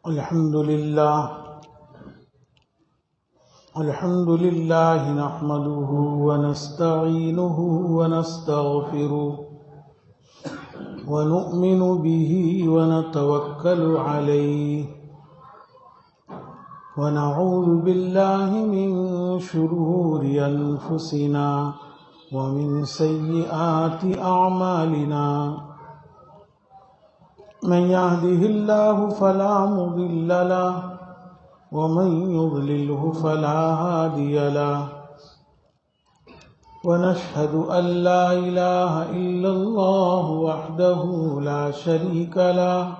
الحمد لله نحمده ونستعينه ونستغفره ونؤمن به ونتوكل عليه ونعوذ بالله من شرور أنفسنا ومن سيئات أعمالنا من يهده الله فلا مضل له ومن يضلله فلا هادي له ونشهد أن لا إله إلا الله وحده لا شريك له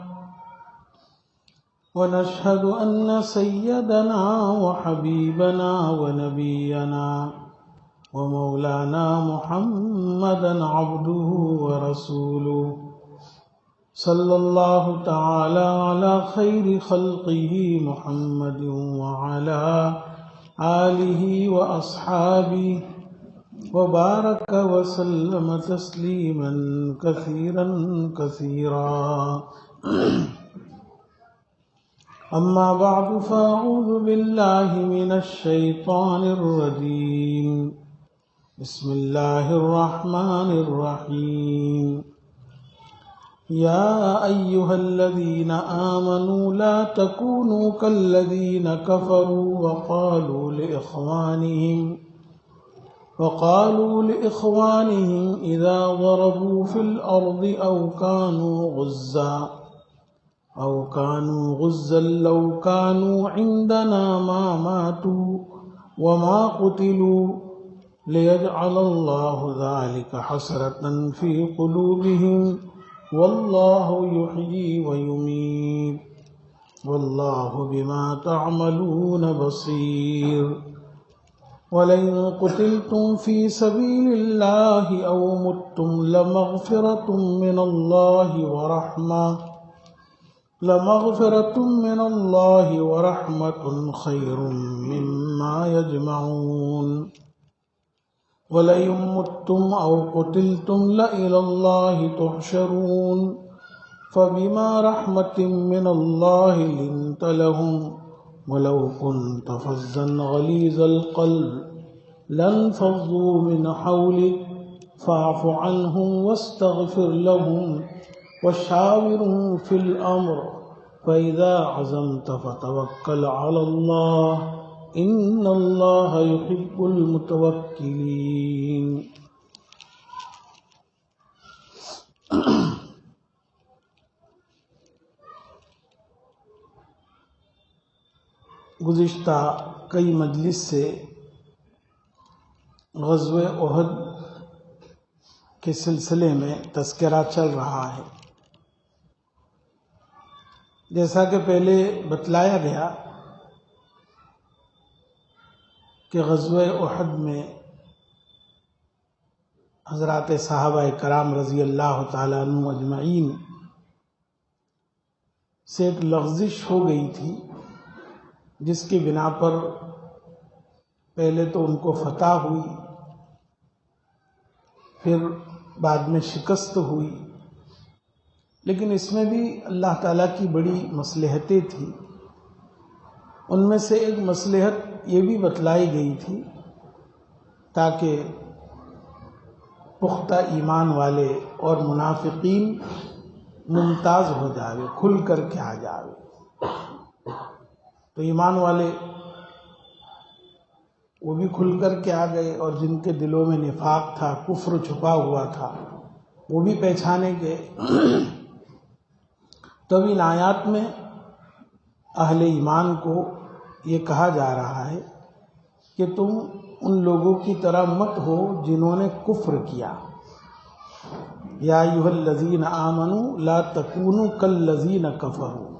ونشهد أن سيدنا وحبيبنا ونبينا ومولانا محمدا عبده ورسوله صلى الله تعالى على خير خلقه محمد وعلى آله وأصحابه وبارك وسلم تسليما كثيرا كثيرا أما بعد فأعوذ بالله من الشيطان الرجيم بسم الله الرحمن الرحيم يا أيها الذين آمنوا لا تكونوا كالذين كفروا وقالوا لإخوانهم إذا ضربوا في الأرض أو كانوا غزا لو كانوا عندنا ما ماتوا وما قتلوا ليجعل الله ذلك حسرة في قلوبهم والله يحيي ويميت والله بما تعملون بصير ولئن قتلتم في سبيل الله أو متم لمغفرة من الله ورحمة خير مما يجمعون وَلَئِن مُتُّمْ أَوْ قُتِلْتُمْ لَإِلَى اللَّهِ تُحْشَرُونَ فَبِمَا رَحْمَةٍ مِّنَ اللَّهِ لِنتَ لَهُمْ وَلَوْ كُنتَ فَظًّا غَلِيظَ الْقَلْبِ لَانفَضُّوا مِنْ حَوْلِكَ فَاعْفُ عَنْهُمْ وَاسْتَغْفِرْ لَهُمْ وَشَاوِرْهُمْ فِي الْأَمْرِ فَإِذَا عَزَمْتَ فَتَوَكَّلْ عَلَى اللَّهِ ان اللہ یحب المتوکلین۔ گزشتہ کئی مجلس سے غزوہ احد کے سلسلے میں تذکرہ چل رہا ہے۔ جیسا کہ پہلے بتلایا گیا کہ غزوہ احد میں حضرات صحابہ کرام رضی اللہ تعالیٰ عنہ اجمعین سے ایک لغزش ہو گئی تھی، جس کی بنا پر پہلے تو ان کو فتح ہوئی، پھر بعد میں شکست ہوئی، لیکن اس میں بھی اللہ تعالیٰ کی بڑی مصلحتیں تھیں۔ ان میں سے ایک مصلحت یہ بھی بتلائی گئی تھی تاکہ پختہ ایمان والے اور منافقین ممتاز ہو جاوے، کھل کر کے آ جاوے۔ تو ایمان والے وہ بھی کھل کر کے آ گئے، اور جن کے دلوں میں نفاق تھا، کفر چھپا ہوا تھا، وہ بھی پہچانے گئے۔ تب ان آیات میں اہل ایمان کو یہ کہا جا رہا ہے کہ تم ان لوگوں کی طرح مت ہو جنہوں نے کفر کیا۔ یا ایھا الذین آمنوا لا تکونوا کالذین کفروا،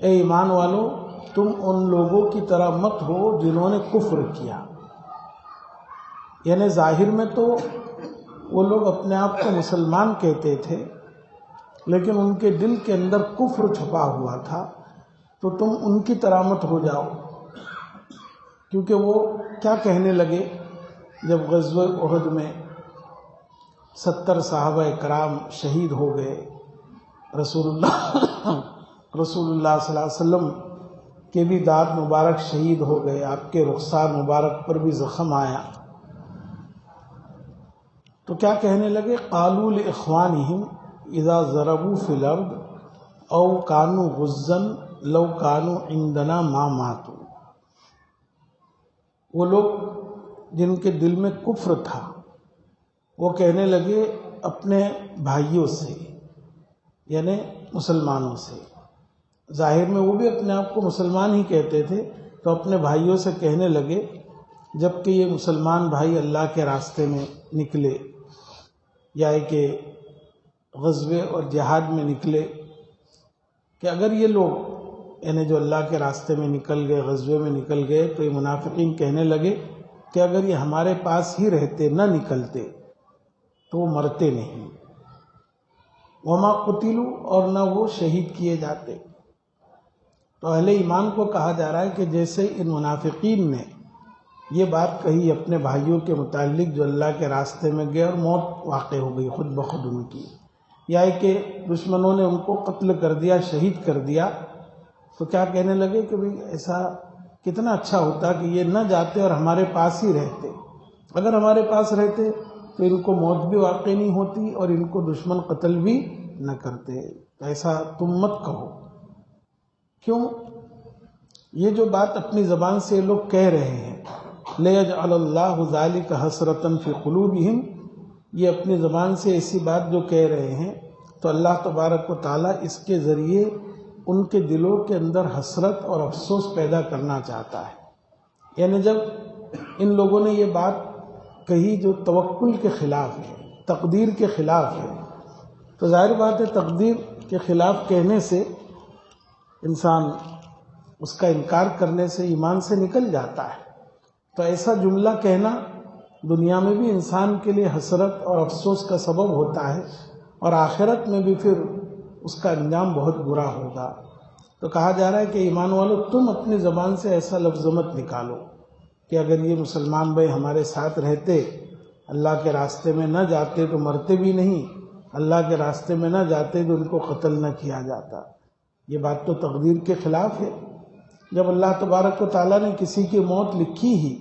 اے ایمان والو تم ان لوگوں کی طرح مت ہو جنہوں نے کفر کیا۔ یعنی ظاہر میں تو وہ لوگ اپنے آپ کو مسلمان کہتے تھے، لیکن ان کے دل کے اندر کفر چھپا ہوا تھا، تو تم ان کی طرح مت ہو جاؤ۔ کیونکہ وہ کیا کہنے لگے جب غزوہ احد میں 70 صحابہ کرام شہید ہو گئے، رسول اللہ صلی اللہ علیہ وسلم کے بھی دانت مبارک شہید ہو گئے، آپ کے رخسار مبارک پر بھی زخم آیا، تو کیا کہنے لگے؟ قالوا لاخوانہم اذا ضربوا فی الارض او کانوا غزا لو کانوا عندنا ما ماتوا۔ وہ لوگ جن کے دل میں کفر تھا وہ کہنے لگے اپنے بھائیوں سے، یعنی مسلمانوں سے، ظاہر میں وہ بھی اپنے آپ کو مسلمان ہی کہتے تھے، تو اپنے بھائیوں سے کہنے لگے جب کہ یہ مسلمان بھائی اللہ کے راستے میں نکلے یا کہ غزوے اور جہاد میں نکلے، کہ اگر یہ لوگ یعنی جو اللہ کے راستے میں نکل گئے، غزوے میں نکل گئے، تو یہ منافقین کہنے لگے کہ اگر یہ ہمارے پاس ہی رہتے، نہ نکلتے، تو وہ مرتے نہیں، وما قتلوا، اور نہ وہ شہید کیے جاتے۔ تو اہل ایمان کو کہا جا رہا ہے کہ جیسے ان منافقین نے یہ بات کہی اپنے بھائیوں کے متعلق جو اللہ کے راستے میں گئے اور موت واقع ہو گئی خود بخود ان کی، یا کہ دشمنوں نے ان کو قتل کر دیا، شہید کر دیا، تو کیا کہنے لگے کہ بھئی ایسا کتنا اچھا ہوتا کہ یہ نہ جاتے اور ہمارے پاس ہی رہتے، اگر ہمارے پاس رہتے تو ان کو موت بھی واقع نہیں ہوتی اور ان کو دشمن قتل بھی نہ کرتے۔ ایسا تم مت کہو۔ کیوں؟ یہ جو بات اپنی زبان سے یہ لوگ کہہ رہے ہیں، لِيَجْعَلَ اللَّهُ ذَلِكَ حَسْرَةً فِي قُلُوبِهِمْ، یہ اپنی زبان سے ایسی بات جو کہہ رہے ہیں تو اللہ تبارک و تعالیٰ اس کے ذریعے ان کے دلوں کے اندر حسرت اور افسوس پیدا کرنا چاہتا ہے۔ یعنی جب ان لوگوں نے یہ بات کہی جو توکل کے خلاف ہے، تقدیر کے خلاف ہے، تو ظاہر بات ہے تقدیر کے خلاف کہنے سے انسان اس کا انکار کرنے سے ایمان سے نکل جاتا ہے، تو ایسا جملہ کہنا دنیا میں بھی انسان کے لیے حسرت اور افسوس کا سبب ہوتا ہے، اور آخرت میں بھی پھر اس کا انجام بہت برا ہوگا۔ تو کہا جا رہا ہے کہ ایمان والو تم اپنی زبان سے ایسا لفظ مت نکالو کہ اگر یہ مسلمان بھائی ہمارے ساتھ رہتے، اللہ کے راستے میں نہ جاتے تو مرتے بھی نہیں، اللہ کے راستے میں نہ جاتے تو ان کو قتل نہ کیا جاتا۔ یہ بات تو تقدیر کے خلاف ہے۔ جب اللہ تبارک و تعالیٰ نے کسی کی موت لکھی ہی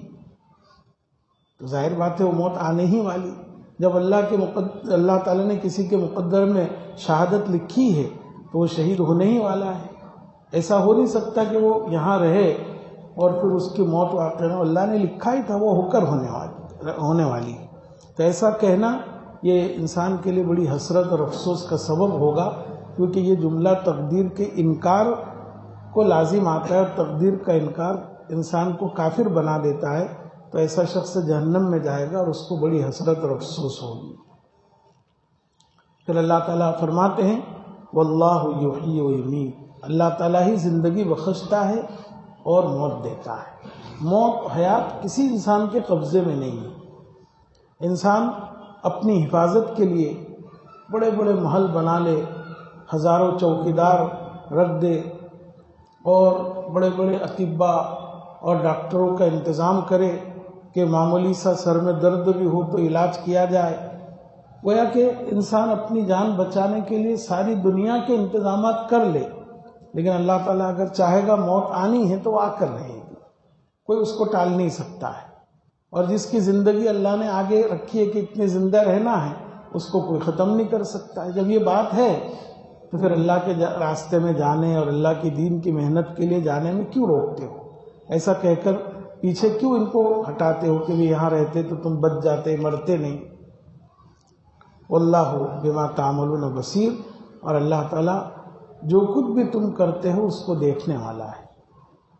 تو ظاہر بات ہے وہ موت آنے ہی والی۔ جب اللہ تعالیٰ نے کسی کے مقدر میں شہادت لکھی ہے تو وہ شہید ہونے ہی والا ہے۔ ایسا ہو نہیں سکتا کہ وہ یہاں رہے اور پھر اس کی موت واقع نہ، اللہ نے لکھا ہی تھا وہ ہو کر ہونے والی۔ تو ایسا کہنا یہ انسان کے لیے بڑی حسرت اور افسوس کا سبب ہوگا، کیونکہ یہ جملہ تقدیر کے انکار کو لازم آتا ہے، اور تقدیر کا انکار انسان کو کافر بنا دیتا ہے، تو ایسا شخص جہنم میں جائے گا اور اس کو بڑی حسرت اور افسوس ہوگی۔ پھر اللہ تعالیٰ فرماتے ہیں واللہ یحیی و یمیت، اللہ تعالیٰ ہی زندگی بخشتا ہے اور موت دیتا ہے۔ موت حیات کسی انسان کے قبضے میں نہیں ہے۔ انسان اپنی حفاظت کے لیے بڑے بڑے محل بنا لے، ہزاروں چوکیدار رکھ دے اور بڑے بڑے اطباء اور ڈاکٹروں کا انتظام کرے کہ معمولی سا سر میں درد بھی ہو تو علاج کیا جائے، گویا کہ انسان اپنی جان بچانے کے لیے ساری دنیا کے انتظامات کر لے، لیکن اللہ تعالیٰ اگر چاہے گا موت آنی ہے تو وہ آ کر رہے گی، کوئی اس کو ٹال نہیں سکتا ہے۔ اور جس کی زندگی اللہ نے آگے رکھی ہے کہ اتنے زندہ رہنا ہے، اس کو کوئی ختم نہیں کر سکتا ہے۔ جب یہ بات ہے تو پھر اللہ کے راستے میں جانے اور اللہ کی دین کی محنت کے لیے جانے میں کیوں روکتے ہو؟ ایسا کہہ کر پیچھے کیوں ان کو ہٹاتے ہو کہ بھی یہاں رہتے تو تم بچ جاتے، مرتے نہیں۔ واللہ بما تعملون بصیر، اور اللہ تعالیٰ جو کچھ بھی تم کرتے ہو اس کو دیکھنے والا ہے۔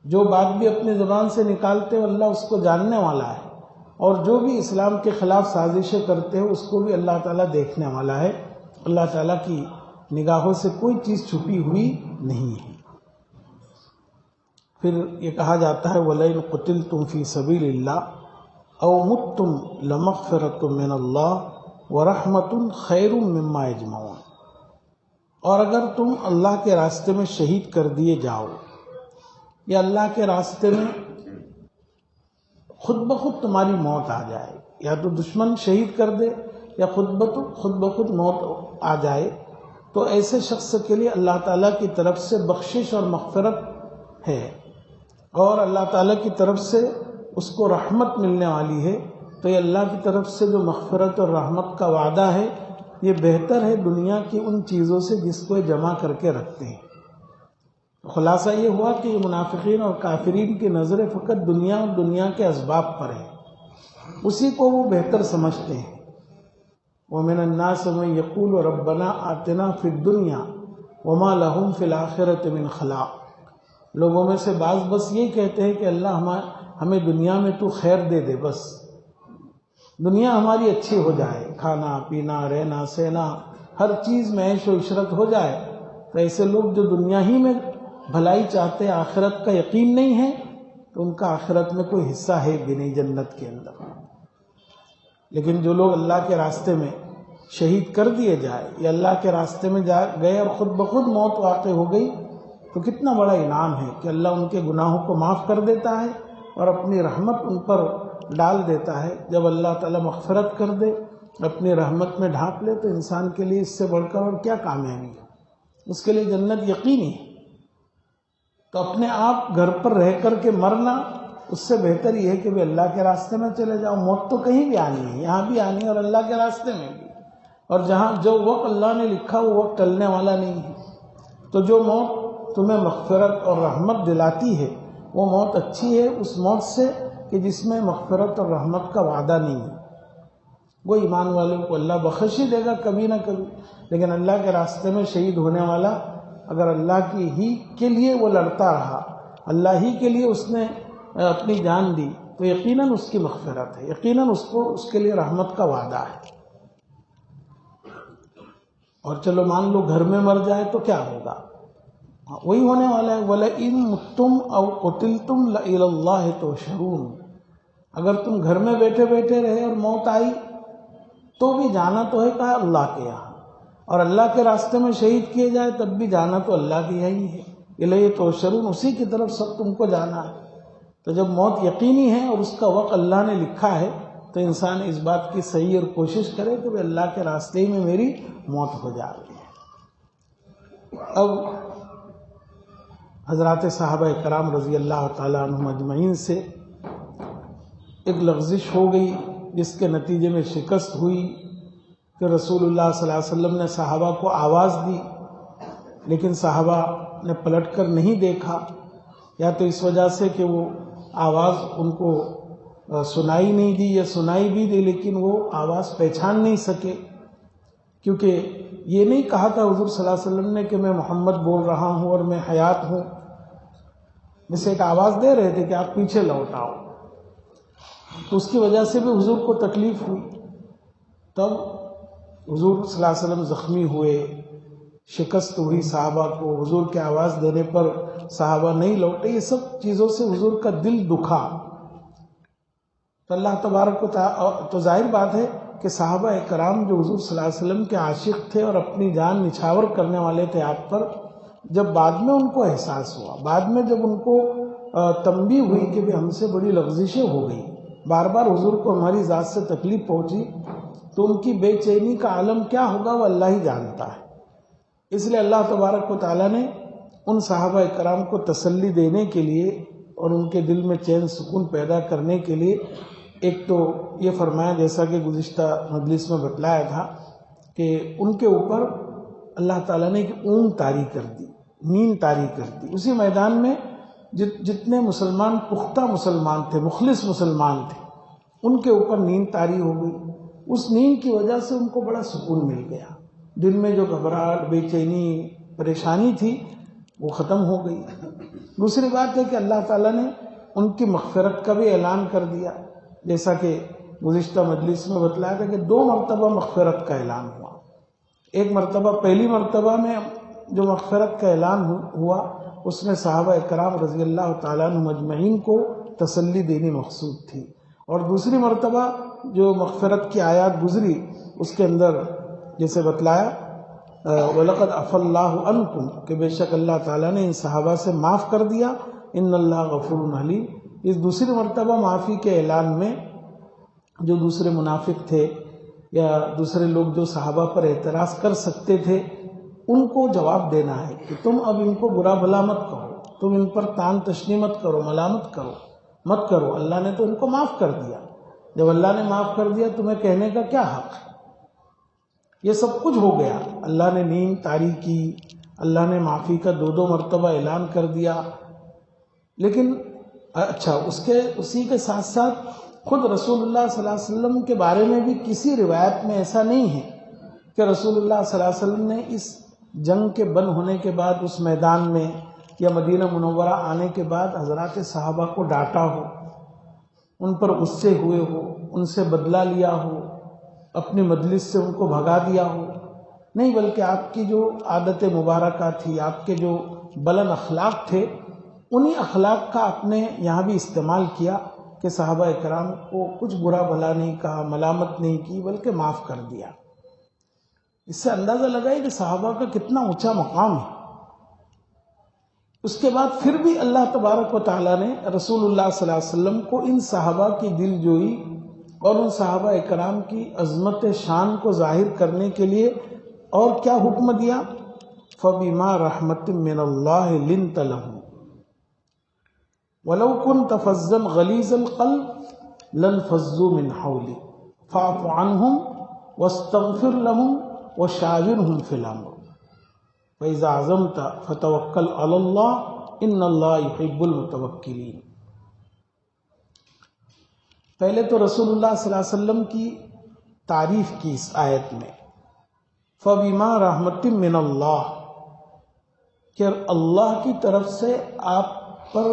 جو بات بھی اپنی زبان سے نکالتے ہو اللہ اس کو جاننے والا ہے، اور جو بھی اسلام کے خلاف سازشیں کرتے ہو اس کو بھی اللہ تعالیٰ دیکھنے والا ہے۔ اللہ تعالیٰ کی نگاہوں سے کوئی چیز چھپی ہوئی نہیں ہے۔ پھر یہ کہا جاتا ہے وَلَئِن قُتِلْتُمْ فِي سَبِيلِ اللَّهِ أَوْ مُتْتُمْ لَمَغْفِرَةٌ مِّنَ اللَّهِ وَرَحْمَةٌ خَيْرٌ مِّمَّا يَجْمَعُونَ، اور اگر تم اللہ کے راستے میں شہید کر دیے جاؤ، یا اللہ کے راستے میں خود بخود تمہاری موت آ جائے، یا تو دشمن شہید کر دے یا خود بخود موت آ جائے، تو ایسے شخص کے لیے اللہ تعالیٰ کی طرف سے بخشش اور مغفرت ہے، اور اللہ تعالیٰ کی طرف سے اس کو رحمت ملنے والی ہے۔ تو یہ اللہ کی طرف سے جو مغفرت اور رحمت کا وعدہ ہے، یہ بہتر ہے دنیا کی ان چیزوں سے جس کو یہ جمع کر کے رکھتے ہیں۔ خلاصہ یہ ہوا کہ یہ منافقین اور کافرین کی نظریں فقط دنیا اور دنیا کے اسباب پر ہے، اسی کو وہ بہتر سمجھتے ہیں۔ وَمِنَ النَّاسِ مَن يَقُولُ رَبَّنَا آتِنَا فِي الدُّنْيَا وَمَا لَهُمْ فِي الْآخِرَةِ مِنْ خَلَاقٍ۔ لوگوں میں سے بعض بس یہی کہتے ہیں کہ اللہ ہمیں دنیا میں تو خیر دے دے، بس دنیا ہماری اچھی ہو جائے، کھانا پینا رہنا سہنا ہر چیز میں عیش و عشرت ہو جائے۔ تو ایسے لوگ جو دنیا ہی میں بھلائی چاہتے، آخرت کا یقین نہیں ہے، تو ان کا آخرت میں کوئی حصہ ہے بھی نہیں جنت کے اندر۔ لیکن جو لوگ اللہ کے راستے میں شہید کر دیے جائے یا اللہ کے راستے میں گئے اور خود بخود موت واقع ہو گئی، تو کتنا بڑا انعام ہے کہ اللہ ان کے گناہوں کو معاف کر دیتا ہے اور اپنی رحمت ان پر ڈال دیتا ہے۔ جب اللہ تعالیٰ مغفرت کر دے، اپنی رحمت میں ڈھانپ لے، تو انسان کے لیے اس سے بڑھ کر اور کیا کامیابی ہے؟ اس کے لیے جنت یقینی ہے۔ تو اپنے آپ گھر پر رہ کر کے مرنا، اس سے بہتر یہ ہے کہ بھی اللہ کے راستے میں چلے جاؤ۔ موت تو کہیں بھی آنی ہے، یہاں بھی آنی ہے اور اللہ کے راستے میں بھی، اور جہاں جو وقت اللہ نے لکھا وہ وقت ٹلنے والا نہیں ہے۔ تو جو موت تمہیں مغفرت اور رحمت دلاتی ہے، وہ موت اچھی ہے اس موت سے کہ جس میں مغفرت اور رحمت کا وعدہ نہیں ہے۔ وہ ایمان والوں کو اللہ بخش ہی دے گا کبھی نہ کبھی، لیکن اللہ کے راستے میں شہید ہونے والا اگر اللہ کی ہی کے لیے وہ لڑتا رہا، اللہ ہی کے لیے اس نے اپنی جان دی، تو یقیناً اس کی مغفرت ہے، یقیناً اس کے لیے رحمت کا وعدہ ہے۔ اور چلو مان لو گھر میں مر جائے تو کیا ہوگا؟ وہی ہونے والا ہے۔ وَلَئِن مُتُّمْ أَوْ قُتِلْتُمْ لَإِلَى اللَّهِ تُحْشَرُونَ۔ اگر تم گھر میں بیٹھے بیٹھے رہے اور موت آئی تو بھی جانا تو ہے کہا اللہ کے یہاں، اور اللہ کے راستے میں شہید کیے جائے تب بھی جانا تو اللہ کے یہی ہے۔ الیہ تحشرون، اسی کی طرف سب تم کو جانا ہے۔ تو جب موت یقینی ہے اور اس کا وقت اللہ نے لکھا ہے، تو انسان اس بات کی صحیح اور کوشش کرے کہ اللہ کے راستے میں میری موت ہو جا رہی ہے۔ اب حضرات صحابہ کرام رضی اللہ تعالیٰ عنہم اجمعین سے ایک لغزش ہو گئی، جس کے نتیجے میں شکست ہوئی کہ رسول اللہ صلی اللہ علیہ وسلم نے صحابہ کو آواز دی، لیکن صحابہ نے پلٹ کر نہیں دیکھا، یا تو اس وجہ سے کہ وہ آواز ان کو سنائی نہیں دی، یا سنائی بھی دی لیکن وہ آواز پہچان نہیں سکے، کیونکہ یہ نہیں کہا تھا حضور صلی اللہ علیہ وسلم نے کہ میں محمد بول رہا ہوں اور میں حیات ہوں، جسے ایک آواز دے رہے تھے کہ آپ پیچھے لوٹ آؤ، تو اس کی وجہ سے بھی حضور کو تکلیف ہوئی۔ تب حضور صلی اللہ علیہ وسلم زخمی ہوئے، شکست ہوئی صحابہ کو، حضور کے آواز دینے پر صحابہ نہیں لوٹے، یہ سب چیزوں سے حضور کا دل دکھا۔ تو اللہ تبارک و تعالی، تو ظاہر بات ہے کہ صحابہ کرام جو حضور صلی اللہ علیہ وسلم کے عاشق تھے اور اپنی جان نچھاور کرنے والے تھے آپ پر، جب بعد میں ان کو احساس ہوا، بعد میں جب ان کو تنبیہ ہوئی کہ بھی ہم سے بڑی لغزشیں ہو گئی، بار بار حضور کو ہماری ذات سے تکلیف پہنچی، تو ان کی بے چینی کا عالم کیا ہوگا وہ اللہ ہی جانتا ہے۔ اس لیے اللہ تبارک و تعالیٰ نے ان صحابہ کرام کو تسلی دینے کے لیے اور ان کے دل میں چین سکون پیدا کرنے کے لیے ایک تو یہ فرمایا، جیسا کہ گزشتہ مجلس میں بتلایا تھا، کہ ان کے اوپر اللہ تعالیٰ نے ایک اونگ طاری کر دی، نیند طاری کر دی۔ اسی میدان میں جتنے مسلمان پختہ مسلمان تھے، مخلص مسلمان تھے، ان کے اوپر نیند طاری ہو گئی۔ اس نیند کی وجہ سے ان کو بڑا سکون مل گیا، دل میں جو گھبراہٹ، بے چینی، پریشانی تھی وہ ختم ہو گئی۔ دوسری بات ہے کہ اللہ تعالیٰ نے ان کی مغفرت کا بھی اعلان کر دیا، جیسا کہ گزشتہ مجلس میں بتلایا تھا کہ 2 مرتبہ مغفرت کا اعلان ہوا۔ ایک مرتبہ، پہلی مرتبہ میں جو مغفرت کا اعلان ہوا، اس میں صحابہ کرام رضی اللہ تعالیٰ عنہم اجمعین کو تسلی دینی مقصود تھی، اور دوسری مرتبہ جو مغفرت کی آیات گزری اس کے اندر جیسے بتلایا وَلَقَدْ عَفَا اللَّهُ عَنْكُمْ، کہ بے شک اللہ تعالیٰ نے ان صحابہ سے معاف کر دیا، ان اللہ غفور حلیم۔ اس دوسری مرتبہ معافی کے اعلان میں جو دوسرے منافق تھے یا دوسرے لوگ جو صحابہ پر اعتراض کر سکتے تھے ان کو جواب دینا ہے کہ تم اب ان کو برا بھلا مت کہو، تم ان پر تان تشنی مت کرو، ملامت مت کرو، اللہ نے تو ان کو معاف کر دیا، جب اللہ نے معاف کر دیا تمہیں کہنے کا کیا حق ہے؟ یہ سب کچھ ہو گیا، اللہ نے نیند طاری کی، اللہ نے معافی کا 2 مرتبہ اعلان کر دیا، لیکن اچھا اسی کے ساتھ ساتھ خود رسول اللہ صلی اللہ علیہ وسلم کے بارے میں بھی کسی روایت میں ایسا نہیں ہے کہ رسول اللہ صلی اللہ علیہ وسلم نے اس جنگ کے بند ہونے کے بعد اس میدان میں یا مدینہ منورہ آنے کے بعد حضرات صحابہ کو ڈانٹا ہو، ان پر غصے ہوئے ہو، ان سے بدلہ لیا ہو، اپنی مجلس سے ان کو بھگا دیا ہو، نہیں، بلکہ آپ کی جو عادت مبارکہ تھی، آپ کے جو بلند اخلاق تھے، انہی اخلاق کا آپ نے یہاں بھی استعمال کیا کہ صحابہ اکرام کو کچھ برا بھلا نہیں کہا، ملامت نہیں کی، بلکہ معاف کر دیا۔ اس سے اندازہ لگائے کہ صحابہ کا کتنا اونچا مقام ہے۔ اس کے بعد پھر بھی اللہ تبارک و تعالیٰ نے رسول اللہ صلی اللہ علیہ وسلم کو ان صحابہ کی دل جوئی اور ان صحابہ اکرام کی عظمت شان کو ظاہر کرنے کے لیے اور کیا حکم دیا؟ فَبِمَا رَحْمَةٍ مِّنَ اللَّهِ لِنْتَ لَهُمْ وَلَوْ كُنْتَ فَظًّا غَلِيظَ الْقَلْبِ لَانفَضُّوا مِنْ حَوْلِكَ فَاعْفُ عَنْهُمْ وَاسْتَغْفِرْ لَهُمْ وَشَاوِرْهُمْ فِي الْأَمْرِ وَإِذَا عَزَمْتَ فَتَوَكَّلْ عَلَى اللَّهِ إِنَّ اللَّهَ يُحِبُّ الْمُتَوَكِّلِينَ۔ پہلے تو رسول اللہ صلی اللہ علیہ وسلم کی تعریف کی اس آیت میں، فَبِمَا رَحْمَةٍ مِّنَ اللَّهِ، کہ اللہ کی طرف سے آپ پر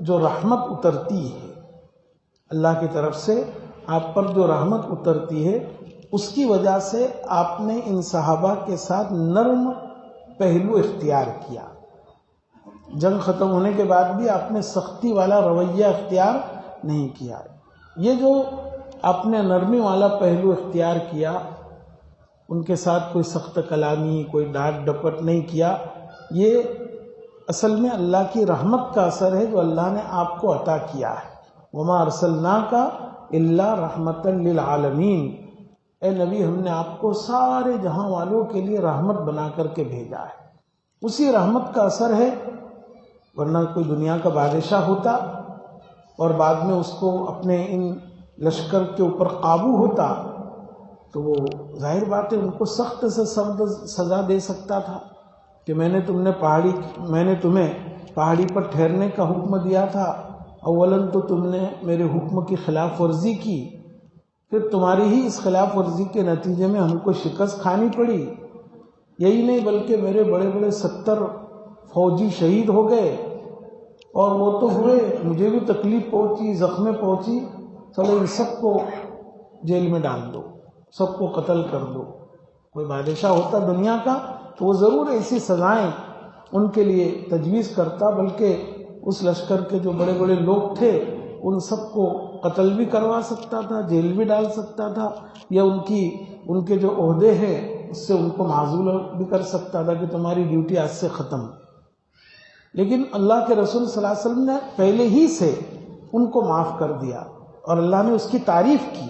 جو رحمت اترتی ہے، اللہ کی طرف سے آپ پر جو رحمت اترتی ہے، اس کی وجہ سے آپ نے ان صحابہ کے ساتھ نرم پہلو اختیار کیا۔ جنگ ختم ہونے کے بعد بھی آپ نے سختی والا رویہ اختیار نہیں کیا۔ یہ جو آپ نے نرمی والا پہلو اختیار کیا، ان کے ساتھ کوئی سخت کلامی، کوئی ڈانٹ ڈپٹ نہیں کیا، یہ اصل میں اللہ کی رحمت کا اثر ہے جو اللہ نے آپ کو عطا کیا ہے۔ وَمَا أَرْسَلْنَاكَ إِلَّا رَحْمَةً لِّلْعَالَمِينَ، اے نبی ہم نے آپ کو سارے جہاں والوں کے لیے رحمت بنا کر کے بھیجا ہے۔ اسی رحمت کا اثر ہے، ورنہ کوئی دنیا کا بادشاہ ہوتا اور بعد میں اس کو اپنے ان لشکر کے اوپر قابو ہوتا تو وہ ظاہر بات ہے ان کو سخت سے سخت سزا دے سکتا تھا کہ میں نے تمہیں پہاڑی پر ٹھہرنے کا حکم دیا تھا، اولاً تو تم نے میرے حکم کی خلاف ورزی کی، پھر تمہاری ہی اس خلاف ورزی کے نتیجے میں ہم کو شکست کھانی پڑی، یہی نہیں بلکہ میرے بڑے بڑے 70 فوجی شہید ہو گئے، اور وہ تو ہوئے، مجھے بھی تکلیف پہنچی، زخمیں پہنچی، چلو ان سب کو جیل میں ڈال دو، سب کو قتل کر دو۔ کوئی بادشاہ ہوتا دنیا کا تو وہ ضرور ایسی سزائیں ان کے لیے تجویز کرتا، بلکہ اس لشکر کے جو بڑے بڑے لوگ تھے ان سب کو قتل بھی کروا سکتا تھا، جیل بھی ڈال سکتا تھا، یا ان کے جو عہدے ہیں اس سے ان کو معزول بھی کر سکتا تھا کہ تمہاری ڈیوٹی آج سے ختم۔ لیکن اللہ کے رسول صلی اللہ علیہ وسلم نے پہلے ہی سے ان کو معاف کر دیا، اور اللہ نے اس کی تعریف کی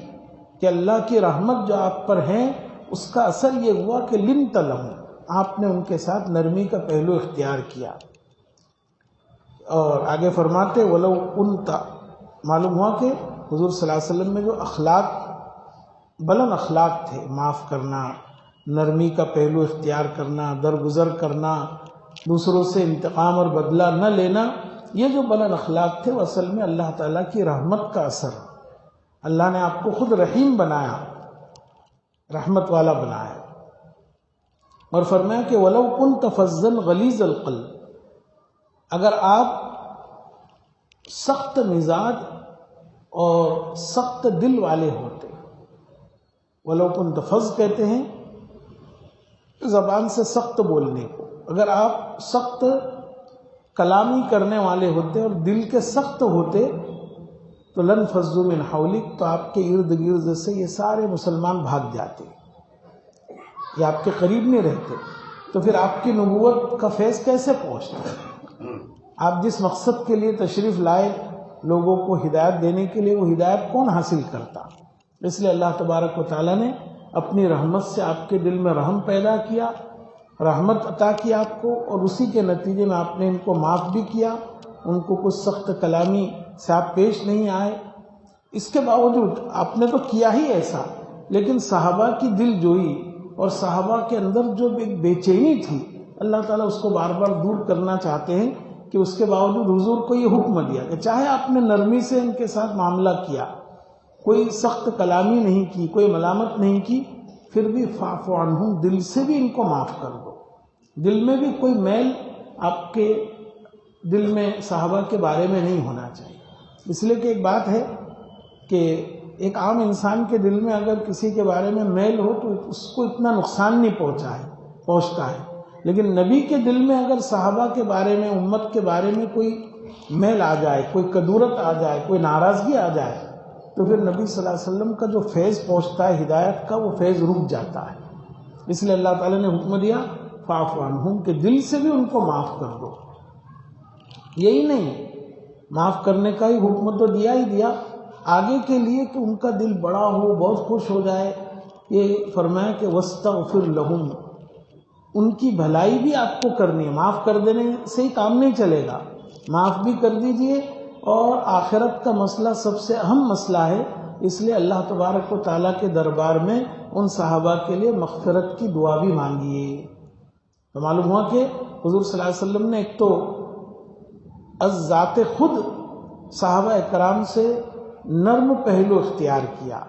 کہ اللہ کی رحمت جو آپ پر ہے اس کا اثر یہ ہوا کہ لنت لہم، آپ نے ان کے ساتھ نرمی کا پہلو اختیار کیا۔ اور آگے فرماتے وَلَوْ كُنْتَ، معلوم ہوا کہ حضور صلی اللہ علیہ وسلم میں جو اخلاق، بلند اخلاق تھے، معاف کرنا، نرمی کا پہلو اختیار کرنا، درگزر کرنا، دوسروں سے انتقام اور بدلہ نہ لینا، یہ جو بلند اخلاق تھے وہ اصل میں اللہ تعالیٰ کی رحمت کا اثر۔ اللہ نے آپ کو خود رحیم بنایا، رحمت والا بنایا، اور فرمایا کہ وَلَوْ كُنْتَ فَظًّا غَلِيظَ الْقَلْبِ، اگر آپ سخت مزاج اور سخت دل والے ہوتے، وَلَوْ كُنْتَ فَظ کہتے ہیں زبان سے سخت بولنے کو، اگر آپ سخت کلامی کرنے والے ہوتے اور دل کے سخت ہوتے تو لَانفَضُّوا مِنْ حَوْلِكَ، تو آپ کے ارد گرد سے یہ سارے مسلمان بھاگ جاتے، یہ آپ کے قریب نہیں رہتے، تو پھر آپ کی نبوت کا فیض کیسے پہنچتا؟ آپ جس مقصد کے لیے تشریف لائے، لوگوں کو ہدایت دینے کے لیے، وہ ہدایت کون حاصل کرتا؟ اس لیے اللہ تبارک و تعالیٰ نے اپنی رحمت سے آپ کے دل میں رحم پیدا کیا، رحمت عطا کی آپ کو، اور اسی کے نتیجے میں آپ نے ان کو معاف بھی کیا، ان کو کچھ سخت کلامی سے آپ پیش نہیں آئے۔ اس کے باوجود آپ نے تو کیا ہی ایسا، لیکن صحابہ کی دل جوئی اور صحابہ کے اندر جو ایک بے چینی تھی، اللہ تعالیٰ اس کو بار بار دور کرنا چاہتے ہیں کہ اس کے باوجود حضور کو یہ حکم دیا کہ چاہے آپ نے نرمی سے ان کے ساتھ معاملہ کیا، کوئی سخت کلامی نہیں کی، کوئی ملامت نہیں کی، پھر بھی فاعف عنہم، دل سے بھی ان کو معاف کر دو۔ دل میں بھی کوئی میل آپ کے دل میں صحابہ کے بارے میں نہیں ہونا چاہیے۔ اس لیے کہ ایک بات ہے کہ ایک عام انسان کے دل میں اگر کسی کے بارے میں میل ہو تو اس کو اتنا نقصان نہیں پہنچتا ہے، لیکن نبی کے دل میں اگر صحابہ کے بارے میں، امت کے بارے میں کوئی میل آ جائے، کوئی کدورت آ جائے، کوئی ناراضگی آ جائے، تو پھر نبی صلی اللہ علیہ وسلم کا جو فیض پہنچتا ہے ہدایت کا، وہ فیض رک جاتا ہے۔ اس لیے اللہ تعالیٰ نے حکم دیا فاعف عنہم، کہ دل سے بھی ان کو معاف کر دو۔ یہی نہیں، معاف کرنے کا ہی حکم تو دیا ہی دیا، آگے کے لیے کہ ان کا دل بڑا ہو، بہت خوش ہو جائے، یہ فرمایا کہ واستغفر لہم، ان کی بھلائی بھی آپ کو کرنی ہے۔ معاف کر دینے سے ہی کام نہیں چلے گا، معاف بھی کر دیجئے، اور آخرت کا مسئلہ سب سے اہم مسئلہ ہے، اس لیے اللہ تبارک و تعالیٰ کے دربار میں ان صحابہ کے لیے مغفرت کی دعا بھی مانگیے۔ تو معلوم ہوا کہ حضور صلی اللہ علیہ وسلم نے ایک تو از ذات خود صحابہ اکرام سے نرم پہلو اختیار کیا،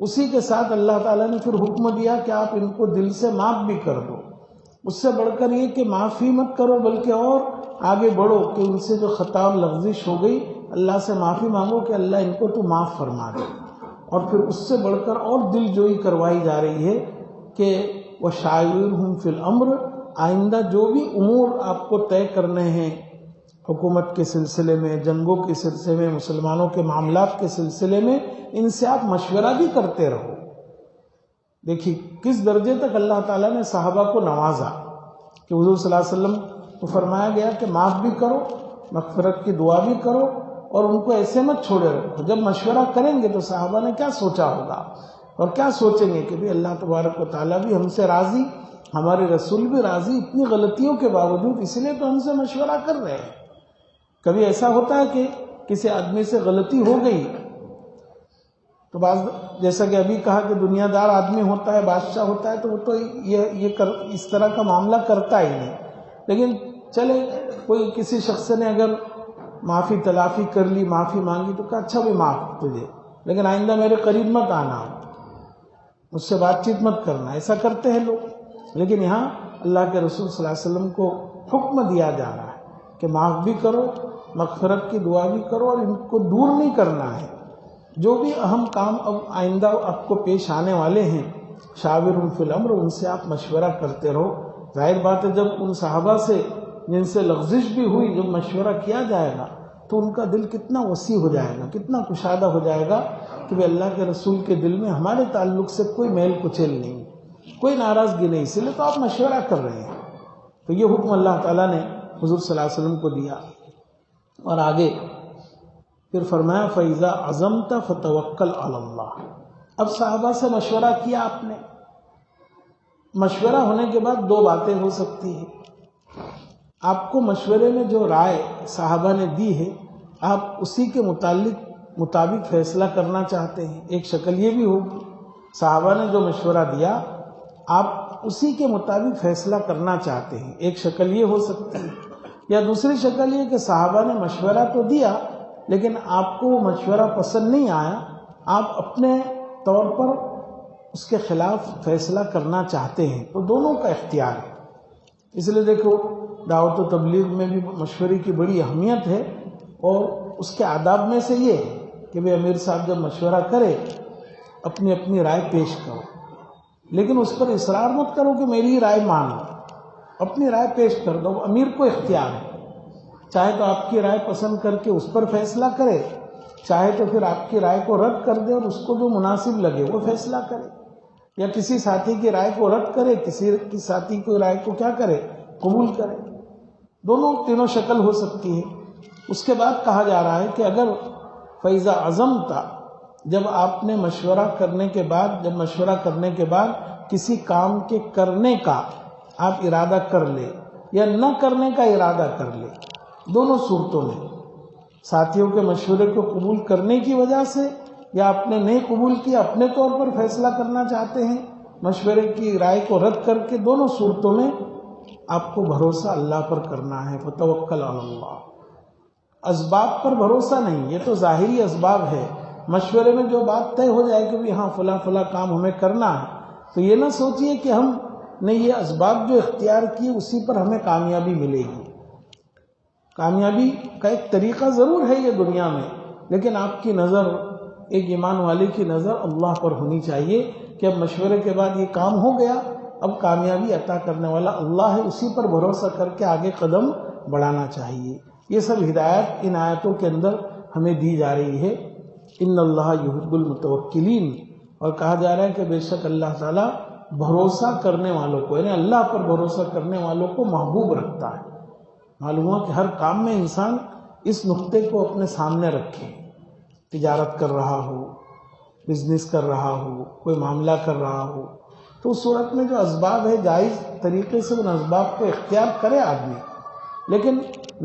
اسی کے ساتھ اللہ تعالیٰ نے پھر حکم دیا کہ آپ ان کو دل سے معاف بھی کر دو۔ اس سے بڑھ کر یہ کہ معاف ہی مت کرو بلکہ اور آگے بڑھو کہ ان سے جو خطا اور لغزش ہو گئی، اللہ سے معافی مانگو کہ اللہ ان کو تو معاف فرما دے۔ اور پھر اس سے بڑھ کر اور دل جوئی کروائی جا رہی ہے کہ وَشَاوِرْهُمْ فِي الْأَمْرِ، آئندہ جو بھی امور آپ کو طے کرنے ہیں حکومت کے سلسلے میں، جنگوں کے سلسلے میں، مسلمانوں کے معاملات کے سلسلے میں، ان سے آپ مشورہ بھی کرتے رہو۔ دیکھیے کس درجے تک اللہ تعالیٰ نے صحابہ کو نوازا کہ حضور صلی اللہ علیہ وسلم کو فرمایا گیا کہ معاف بھی کرو، مغفرت کی دعا بھی کرو، اور ان کو ایسے مت چھوڑے رکھو۔ جب مشورہ کریں گے تو صحابہ نے کیا سوچا ہوگا اور کیا سوچیں گے کہ بھی اللہ تبارک و تعالیٰ بھی ہم سے راضی، ہمارے رسول بھی راضی، اتنی غلطیوں کے باوجود، اس لیے تو ہم سے مشورہ کر رہے ہیں۔ کبھی ایسا ہوتا ہے کہ کسی آدمی سے غلطی ہو گئی تو بعض، جیسا کہ ابھی کہا کہ دنیا دار آدمی ہوتا ہے، بادشاہ ہوتا ہے، تو وہ تو اس طرح کا معاملہ کرتا ہی نہیں، لیکن چلے کوئی کسی شخص نے اگر معافی تلافی کر لی، معافی مانگی، تو کہا اچھا بھی معاف تجھے، لیکن آئندہ میرے قریب مت آنا، مجھ سے بات چیت مت کرنا۔ ایسا کرتے ہیں لوگ، لیکن یہاں اللہ کے رسول صلی اللہ علیہ وسلم کو حکم دیا جا رہا ہے کہ معاف بھی کرو، مغفرت کی دعا بھی کرو، اور ان کو دور نہیں کرنا ہے۔ جو بھی اہم کام اب آئندہ آپ کو پیش آنے والے ہیں، شاورہم فی الامر، ان سے آپ مشورہ کرتے رہو۔ ظاہر بات ہے جب ان صحابہ سے جن سے لغزش بھی ہوئی، جب مشورہ کیا جائے گا تو ان کا دل کتنا وسیع ہو جائے گا، کتنا کشادہ ہو جائے گا کہ وہ اللہ کے رسول کے دل میں ہمارے تعلق سے کوئی میل کچیل نہیں، کوئی ناراضگی نہیں، اسی لیے تو آپ مشورہ کر رہے ہیں۔ تو یہ حکم اللہ تعالیٰ نے حضور صلی اللہ علیہ وسلم کو دیا، اور آگے پھر فرمایا فَإِذَا عَزَمْتَ فَتَوَكَّلْ عَلَى اللَّهِ۔ اب صحابہ سے مشورہ کیا آپ نے، مشورہ ہونے کے بعد دو باتیں ہو سکتی ہیں۔ آپ کو مشورے میں جو رائے صحابہ نے دی ہے، آپ اسی کے مطابق فیصلہ کرنا چاہتے ہیں۔ ایک شکل یہ بھی ہوگی، صحابہ نے جو مشورہ دیا آپ اسی کے مطابق فیصلہ کرنا چاہتے ہیں، ایک شکل یہ ہو سکتی ہے۔ یا دوسری شکل یہ کہ صحابہ نے مشورہ تو دیا لیکن آپ کو وہ مشورہ پسند نہیں آیا، آپ اپنے طور پر اس کے خلاف فیصلہ کرنا چاہتے ہیں، تو دونوں کا اختیار ہے۔ اس لیے دیکھو دعوت و تبلیغ میں بھی مشورے کی بڑی اہمیت ہے، اور اس کے آداب میں سے یہ ہے کہ بھئی امیر صاحب جب مشورہ کرے اپنی اپنی رائے پیش کرو، لیکن اس پر اصرار مت کرو کہ میری رائے مانو، اپنی رائے پیش کر دو۔ امیر کو اختیار ہے، چاہے تو آپ کی رائے پسند کر کے اس پر فیصلہ کرے، چاہے تو پھر آپ کی رائے کو رد کر دے اور اس کو جو مناسب لگے وہ فیصلہ کرے، یا کسی ساتھی کی رائے کو رد کرے، کسی کی ساتھی کی رائے کو کیا کرے، قبول کرے۔ دونوں تینوں شکل ہو سکتی ہے۔ اس کے بعد کہا جا رہا ہے کہ اگر فَإِذَا عَزَمْتَ، جب آپ نے مشورہ کرنے کے بعد کسی کام کے کرنے کا آپ ارادہ کر لے یا نہ کرنے کا ارادہ کر لے، دونوں صورتوں میں، ساتھیوں کے مشورے کو قبول کرنے کی وجہ سے یا آپ نے نہیں قبول کیا، اپنے طور پر فیصلہ کرنا چاہتے ہیں، مشورے کی رائے کو رد کر کے، دونوں صورتوں میں آپ کو بھروسہ اللہ پر کرنا ہے۔ فتوکل علی اللہ، اسباب پر بھروسہ نہیں، یہ تو ظاہری اسباب ہے۔ مشورے میں جو بات طے ہو جائے کہ ہاں فلاں کام ہمیں کرنا ہے، تو یہ نہ سوچئے کہ ہم نے یہ اسباب جو اختیار کیے اسی پر ہمیں کامیابی ملے گی۔ کامیابی کا ایک طریقہ ضرور ہے یہ دنیا میں، لیکن آپ کی نظر، ایک ایمان والے کی نظر اللہ پر ہونی چاہیے کہ اب مشورے کے بعد یہ کام ہو گیا، اب کامیابی عطا کرنے والا اللہ ہے، اسی پر بھروسہ کر کے آگے قدم بڑھانا چاہیے۔ یہ سب ہدایت ان آیتوں کے اندر ہمیں دی جا رہی ہے۔ ان اللہ یحب المتوکلین، اور کہا جا رہا ہے کہ بے شک اللہ تعالیٰ بھروسہ کرنے والوں کو، یعنی اللہ پر بھروسہ کرنے والوں کو محبوب رکھتا ہے۔ معلوم ہوا کہ ہر کام میں انسان اس نقطے کو اپنے سامنے رکھے، تجارت کر رہا ہو، بزنس کر رہا ہو، کوئی معاملہ کر رہا ہو، تو اس صورت میں جو اسباب ہے جائز طریقے سے ان اسباب کو اختیار کرے آدمی، لیکن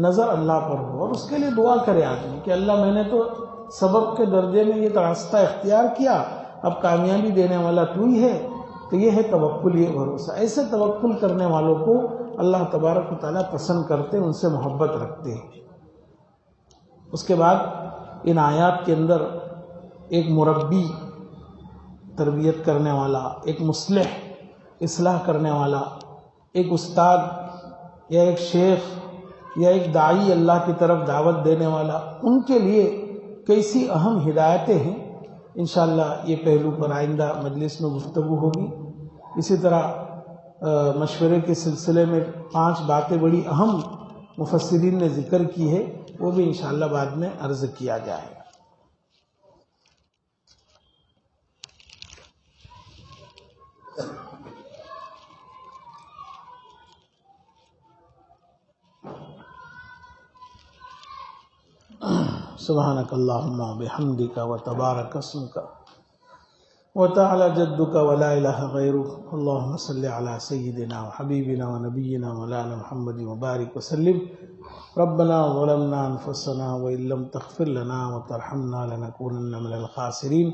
نظر اللہ پر ہو، اور اس کے لیے دعا کرے آدمی کہ اللہ میں نے تو سبب کے درجے میں یہ راستہ اختیار کیا، اب کامیابی دینے والا تو ہی ہے۔ تو یہ ہے توکل، یہ بھروسہ۔ ایسے توکل کرنے والوں کو اللہ تبارک و تعالیٰ پسند کرتے ہیں، ان سے محبت رکھتے ہیں۔ اس کے بعد ان آیات کے اندر ایک مربی، تربیت کرنے والا، ایک مصلح، اصلاح کرنے والا، ایک استاد یا ایک شیخ یا ایک داعی اللہ کی طرف دعوت دینے والا، ان کے لیے کیسی اہم ہدایتیں ہیں، انشاءاللہ یہ پہلو پر آئندہ مجلس میں گفتگو ہوگی۔ اسی طرح مشورے کے سلسلے میں 5 باتیں بڑی اہم مفسرین نے ذکر کی ہے، وہ بھی انشاءاللہ بعد میں عرض کیا جائے گا۔ سبحانک اللہم بحمدک وتبارک اسمک وتعالی جدک ولا الہ غیرک، اللہم صلی علی سیدنا وحبیبنا ونبینا مولانا محمد وبارک وسلم۔ ربنا ظلمنا انفسنا وإن لم تغفر لنا وترحمنا لنكونن من الخاسرین۔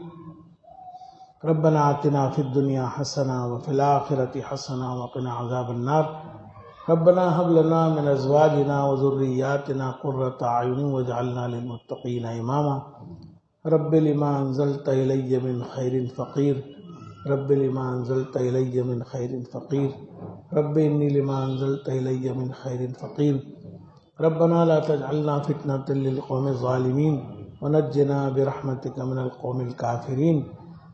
ربنا آتنا فی الدنیا حسنہ وفی الآخرۃ حسنہ وقنا عذاب النار۔ ربنا هب لنا من ازواجنا وذرياتنا قرة اعین واجعلنا للمتقین اماما۔ رب لما انزلت الی من خیر فقیر، رب لما انزلت الی من خیر فقیر، رب انی لما انزلت الی من خیر فقیر۔ ربنا لا تجعلنا فتنة للقوم الظالمین ونجنا برحمتک من القوم الکافرین۔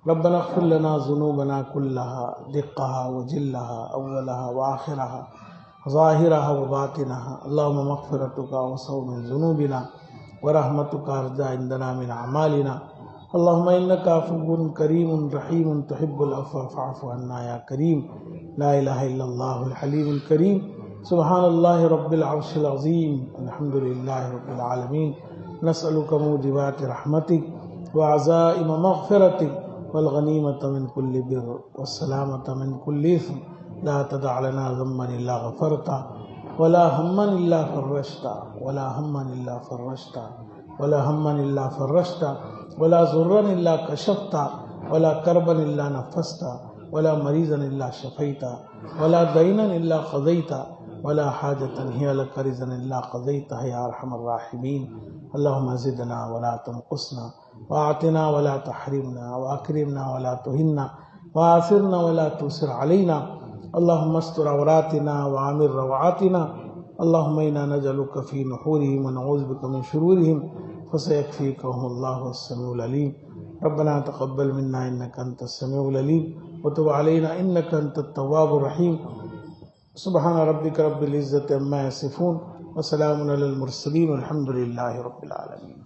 ربنا اغفر لنا ذنوبنا كلها دقها وجلها اولها وآخرها ظاہرها وباطنها، اللهم مغفرتك اوسع من ذنوبنا ورحمتك ارجى عندنا من اعمالنا، اللهم انك عفو کریم رحیم تحب العفو فاعف عنا یا کریم۔ لا الہ الا اللہ الحلیم الکریم، سبحان اللہ رب العرش العظیم، الحمد للہ رب العالمین۔ نسألك موجبات رحمتك وعزائم مغفرتك والغنیمة من كل بر والسلامة من كل اثم، لا تدع لنا ذنبا الا غفرته ولا هما الا فرجته ولا هما الا فرجته ولا هما الا فرجته ولا ضرا الا كشفته ولا كربا الا نفسته ولا مريضا الا شفيته ولا دينا الا قضيته ولا حاجة هي لك رضا الا قضيتها يا ارحم الراحمين۔ اللهم زدنا ولا تنقصنا، واعطنا ولا تحرمنا، واكرمنا ولا تهنا، وآثرنا ولا تؤثر علينا، اللهم استر عوراتنا وعامر روعاتنا، اللهم انا نجعلك في نحورهم ونعوذ بك من شرورهم فسيكفيكهم الله السميع العليم۔ ربنا تقبل منا انك انت السميع العليم وتب علينا انك انت التواب الرحيم۔ سبحان ربك رب العزة عما يصفون وسلام على المرسلين والحمد لله رب العالمين۔